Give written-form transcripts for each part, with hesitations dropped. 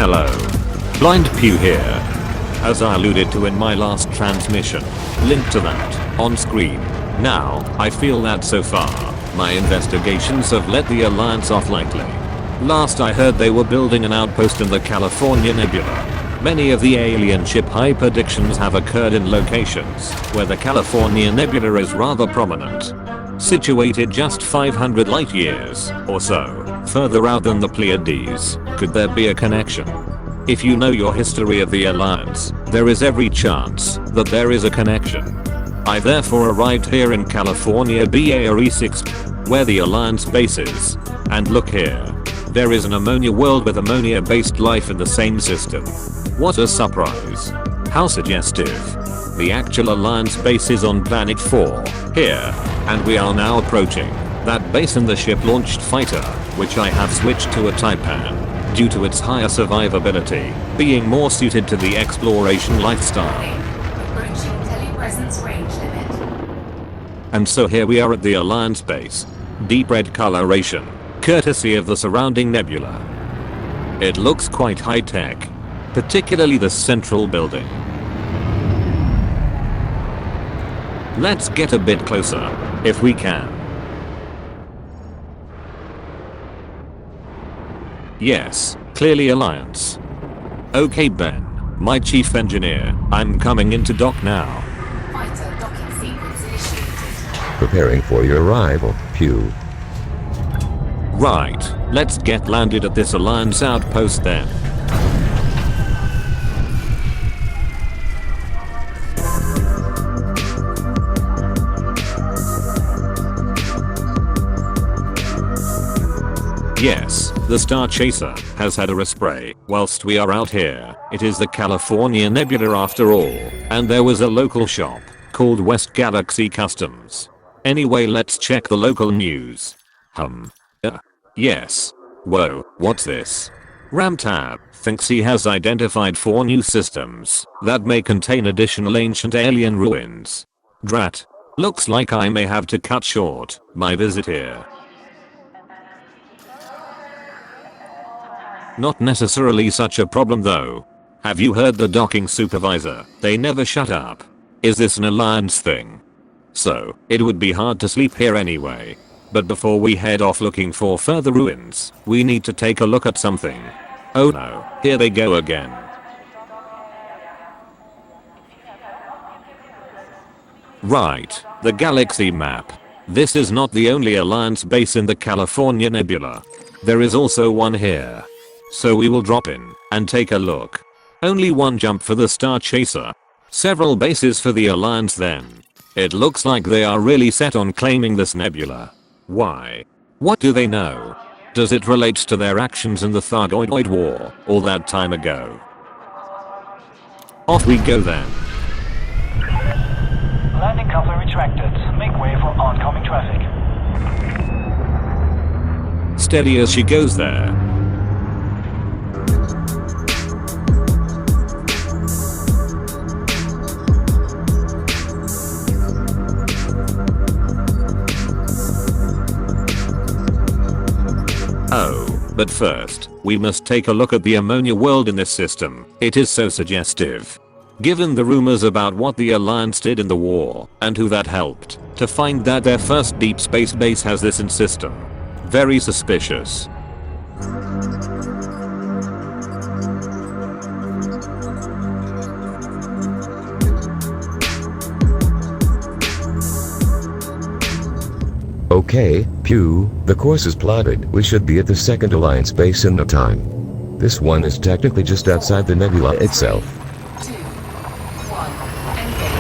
Hello. Blind Pew here. As I alluded to in my last transmission, link to that on screen. Now, I feel that so far, my investigations have let the Alliance off lightly. Last I heard they were building an outpost in the California Nebula. Many of the alien ship hyperdictions have occurred in locations where the California Nebula is rather prominent. Situated just 500 light years or so further out than the Pleiades, could there be a connection? If you know your history of the Alliance, there is every chance that there is a connection. I therefore arrived here in California BARE 6, where the Alliance base is. And look here. There is an ammonia world with ammonia-based life in the same system. What a surprise. How suggestive. The actual Alliance base is on planet 4, here, and we are now approaching that base in the ship-launched fighter, which I have switched to a Taipan, due to its higher survivability, being more suited to the exploration lifestyle. Approaching telepresence range limit. And so here we are at the Alliance base. Deep red coloration, courtesy of the surrounding nebula. It looks quite high-tech, particularly the central building. Let's get a bit closer, if we can. Yes, clearly Alliance. Okay Ben, my chief engineer, I'm coming into dock now. Fighter docking sequence initiated. Preparing for your arrival, Pew. Right, let's get landed at this Alliance outpost then. Yes, the Star Chaser has had a respray whilst we are out here. It is the California Nebula after all, and there was a local shop called West Galaxy Customs. Anyway, let's check the local news. Yes. Whoa, what's this? Ramtab thinks he has identified 4 new systems that may contain additional ancient alien ruins. Drat. Looks like I may have to cut short my visit here. Not necessarily such a problem though. Have you heard the docking supervisor? They never shut up. Is this an Alliance thing? So, it would be hard to sleep here anyway. But before we head off looking for further ruins, we need to take a look at something. Oh no, here they go again. Right, the galaxy map. This is not the only Alliance base in the California Nebula. There is also one here. So we will drop in and take a look. Only one jump for the Star Chaser. Several bases for the Alliance then. It looks like they are really set on claiming this nebula. Why? What do they know? Does it relate to their actions in the Thargoid War all that time ago? Off we go then. Landing coupler retracted. Make way for oncoming traffic. Steady as she goes there. Oh, but first, we must take a look at the ammonia world in this system. It is so suggestive. Given the rumors about what the Alliance did in the war, and who that helped, to find that their first deep space base has this in system. Very suspicious. Okay, Pew, the course is plotted. We should be at the second Alliance base in no time. This one is technically just outside the nebula itself. 2, 1, engage.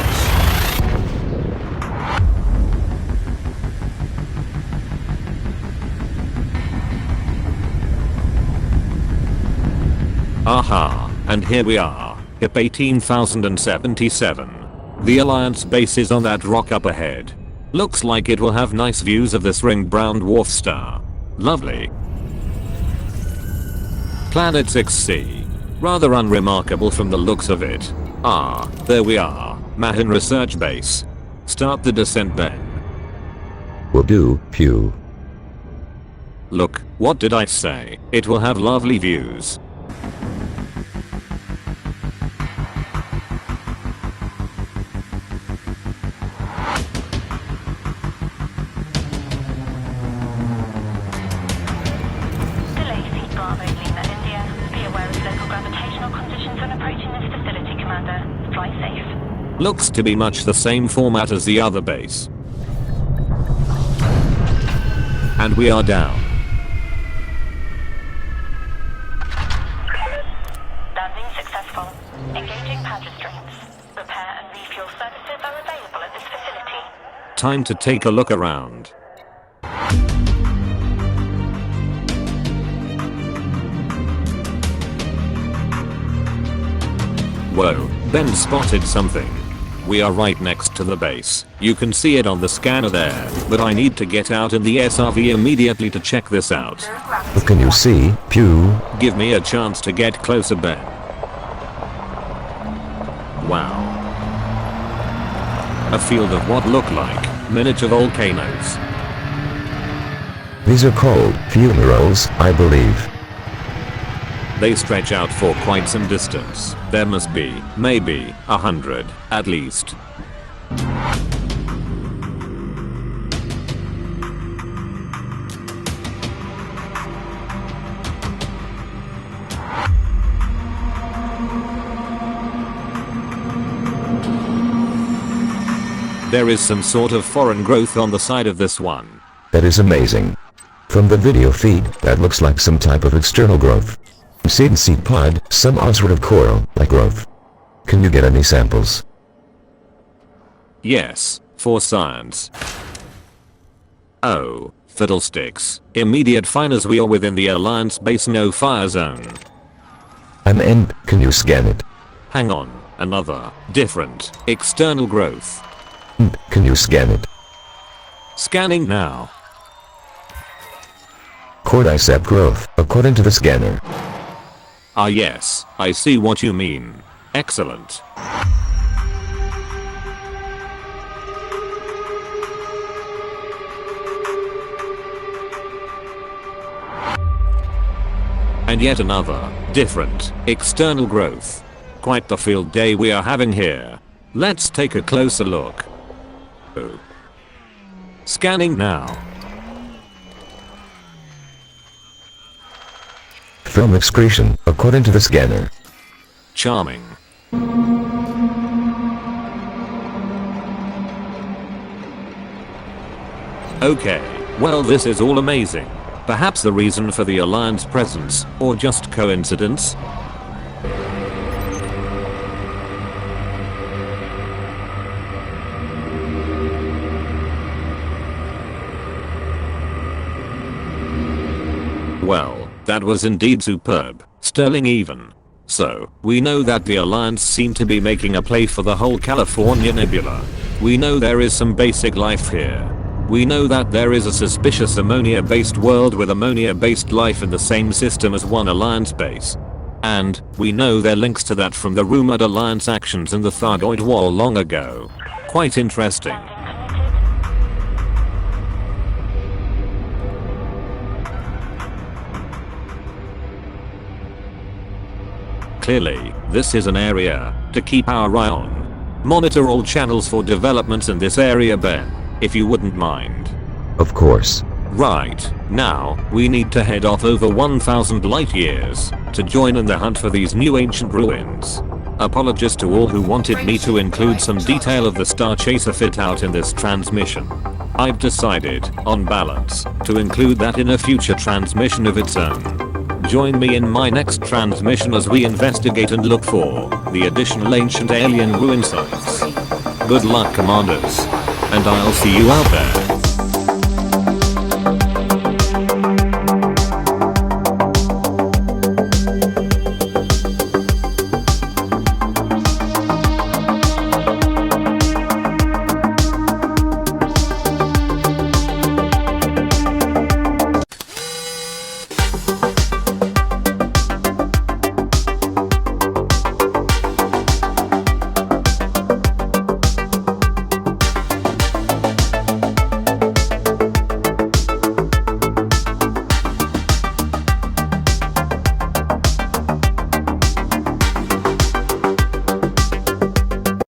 Aha, and here we are, HIP 18077. The Alliance base is on that rock up ahead. Looks like it will have nice views of this ring-brown dwarf star. Lovely. Planet 6C. Rather unremarkable from the looks of it. Ah, there we are, Mahan Research Base. Start the descent then. Will do, Pew. Look, what did I say? It will have lovely views. Looks to be much the same format as the other base. And we are down. Landing successful. Engaging pad restraints. Repair and refuel services are available at this facility. Time to take a look around. Whoa, Ben spotted something. We are right next to the base. You can see it on the scanner there, but I need to get out in the SRV immediately to check this out. What can you see, Pew? Give me a chance to get closer, Ben. Wow. A field of what look like miniature volcanoes. These are called fumaroles, I believe. They stretch out for quite some distance. There must be, maybe, 100, at least. There is some sort of foreign growth on the side of this one. That is amazing. From the video feed, that looks like some type of external growth. Seed pod, some odd sort of coral-like growth. Can you get any samples? Yes, for science. Oh, fiddlesticks. Immediate fine as we are within the Alliance base no fire zone. I'm in, can you scan it? Hang on, another, different, external growth. Can you scan it? Scanning now. Cordyceps growth, according to the scanner. Ah yes, I see what you mean. Excellent. And yet another, different, external growth. Quite the field day we are having here. Let's take a closer look. Oh. Scanning now. Film excretion, according to the scanner. Charming. Okay, well this is all amazing. Perhaps the reason for the Alliance presence, or just coincidence? Well, that was indeed superb, sterling even. So, we know that the Alliance seem to be making a play for the whole California Nebula. We know there is some basic life here. We know that there is a suspicious ammonia-based world with ammonia-based life in the same system as one Alliance base. And, we know there are links to that from the rumored Alliance actions in the Thargoid Wall long ago. Quite interesting. Clearly, this is an area to keep our eye on. Monitor all channels for developments in this area, Ben, if you wouldn't mind. Of course. Right, now, we need to head off over 1,000 light years to join in the hunt for these new ancient ruins. Apologies to all who wanted me to include some detail of the Star Chaser fit out in this transmission. I've decided, on balance, to include that in a future transmission of its own. Join me in my next transmission as we investigate and look for the additional ancient alien ruin sites. Good luck, commanders, and I'll see you out there.